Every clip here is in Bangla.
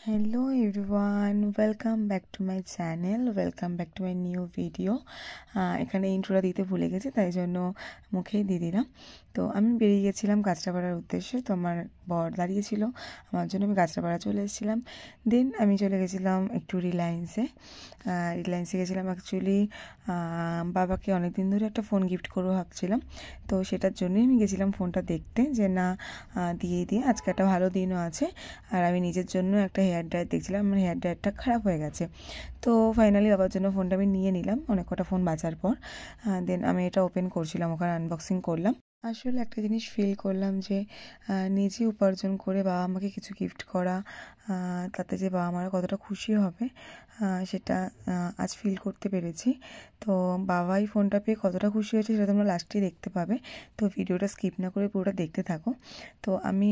Hello everyone, welcome back to my channel, welcome back to my new video. এখানে ইন্ট্রোটা দিতে ভুলে গেছি, তাই জন্য মুখেই দিয়ে দিলাম। তো আমি বেরিয়ে গেছিলাম কাঁচরাপাড়ার উদ্দেশ্যে। তো আমার বর দাঁড়িয়েছিল আমার জন্য, আমি কাঁচরাপাড়া চলে এসেছিলাম। দেন আমি চলে গেছিলাম একটু রিলায়েন্সে গেছিলাম। অ্যাকচুয়ালি বাবাকে অনেকদিন ধরে একটা ফোন গিফট করবো ভাবছিলাম, তো সেটার জন্যই আমি গেছিলাম ফোনটা দেখতে, যে না দিয়ে আজকে একটা ভালো দিনও আছে। আর আমি নিজের জন্য একটা হেয়ার ড্রায়ার দেখছিলাম, আমার হেয়ার ড্রায়ারটা খারাপ হয়ে গেছে। তো ফাইনালি বাবার জন্য ফোনটা আমি নিয়ে নিলাম অনেক কটা ফোন বাঁচার পর। দেন আমি এটা ওপেন করছিলাম, ওখানে আনবক্সিং করলাম। আসলে একটা জিনিস ফিল করলাম যে নিজে উপার্জন করে বাবা আমাকে কিছু গিফট করা, তাতে যে বাবা মারা কতটা খুশি হবে সেটা আজ ফিল করতে পেরেছি। তো বাবাই ফোনটা পেয়ে কতটা খুশি হয়েছে সেটা তোমরা লাস্টেই দেখতে পাবে। তো ভিডিওটা স্কিপ না করে পুরোটা দেখতে থাকো। তো আমি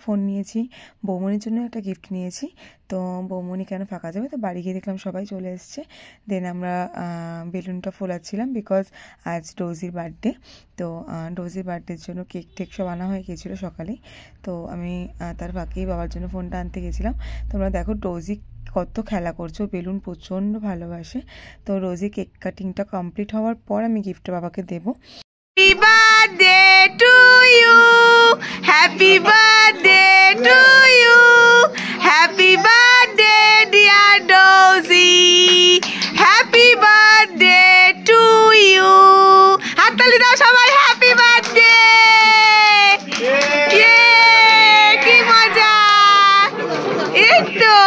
ফোন নিয়েছি, বৌমনির জন্য একটা গিফট নিয়েছি। তো বৌমনি কেন ফাঁকা যাবে, তো বাড়ি গিয়ে দেখলাম সবাই চলে এসছে। দেন আমরা বেলুনটা ফোলাচ্ছিলাম, বিকজ আজ ডোজির বার্থডে। তো ডোজির বার্থডের জন্য কেক টেক সব আনা হয়ে গিয়েছিলো সকালেই। তো আমি তার ফাঁকেই বাবার জন্য ফোনটা আনতে গেছিলাম। তোমরা দেখো ডোজি কত খেলা করছো, বেলুন প্রচণ্ড ভালোবাসে। তো রোজি কেক কাটিংটা কমপ্লিট হওয়ার পর আমি গিফটটা বাবাকে দেবো। Happy birthday to you, happy birthday to you, happy birthday dear ডোজি, হ্যাপি বার্থডে টু ইউ। হাততালি দাও সবাই, হ্যাপি বার্থডে। কি মজা, এই তো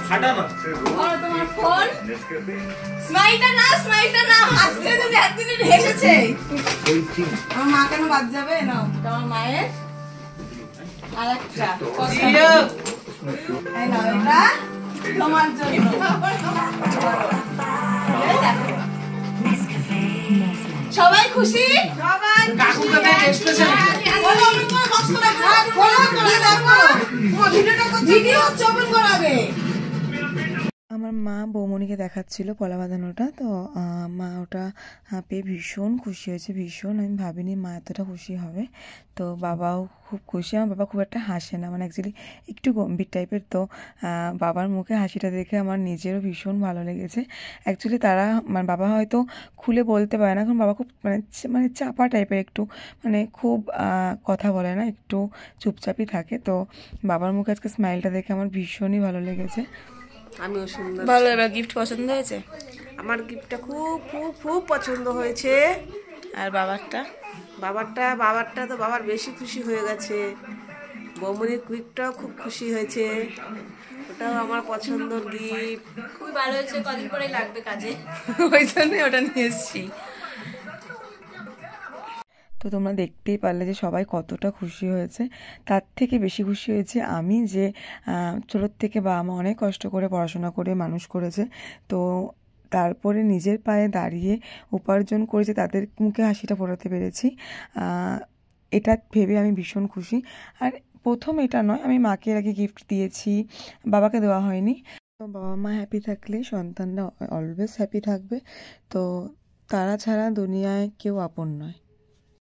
ফাটা না তোমার ফোন স্মাইলটা না হাসছে, তুমি একদিন হেসেছে। আমার মা কেন বাদ যাবে না, তোমার মায়ের আরেকটা এটা তোমার জন্য। সবাই খুশি, আমার মা বৌমনিকে দেখাচ্ছিল পলা বাঁধানোটা। তো মা ওটা পেয়ে ভীষণ খুশি হয়েছে, ভীষণ। আমি ভাবিনি মা এতটা খুশি হবে। তো বাবাও খুব খুশি। আমার বাবা খুব একটা হাসে না, মানে অ্যাকচুয়ালি একটু গম্ভীর টাইপের। তো বাবার মুখে হাসিটা দেখে আমার নিজেরও ভীষণ ভালো লেগেছে। অ্যাকচুয়ালি মানে বাবা হয়তো খুলে বলতে পারে না, কারণ বাবা খুব মানে চাপা টাইপের, একটু মানে খুব কথা বলে না, একটু চুপচাপই থাকে। তো বাবার মুখে আজকে স্মাইলটা দেখে আমার ভীষণই ভালো লেগেছে। আমিও সুন্দর ভালো। এবার গিফট পছন্দ হয়েছে? আমার গিফটটা খুব খুব খুব পছন্দ হয়েছে। আর বাবারটা তো বাবার বেশি খুশি হয়ে গেছে। বৌমনির গিফটটাও খুব খুশি হয়েছে, ওটাও আমার পছন্দর গিফট। খুবই ভালো হয়েছে, কদিন পরেই লাগবে কাজে, ওই জন্যই ওটা নিয়ে এসেছি। তো তোমরা দেখতেই পারলে যে সবাই কতটা খুশি হয়েছে। তার থেকে বেশি খুশি হয়েছে আমি, যে ছোটোর থেকে বাবা মা অনেক কষ্ট করে পড়াশোনা করে মানুষ করেছে। তো তারপরে নিজের পায়ে দাঁড়িয়ে উপার্জন করেছে, তাদের মুখে হাসিটা ফোটাতে পেরেছি। এটা ভেবে আমি ভীষণ খুশি। আর প্রথম এটা নয়, আমি মাকে এর আগে গিফট দিয়েছি, বাবাকে দেওয়া হয়নি। তো বাবা মা হ্যাপি থাকলে সন্তানরা অলওয়েজ হ্যাপি থাকবে। তো তারা ছাড়া দুনিয়ায় কেউ আপন নয়।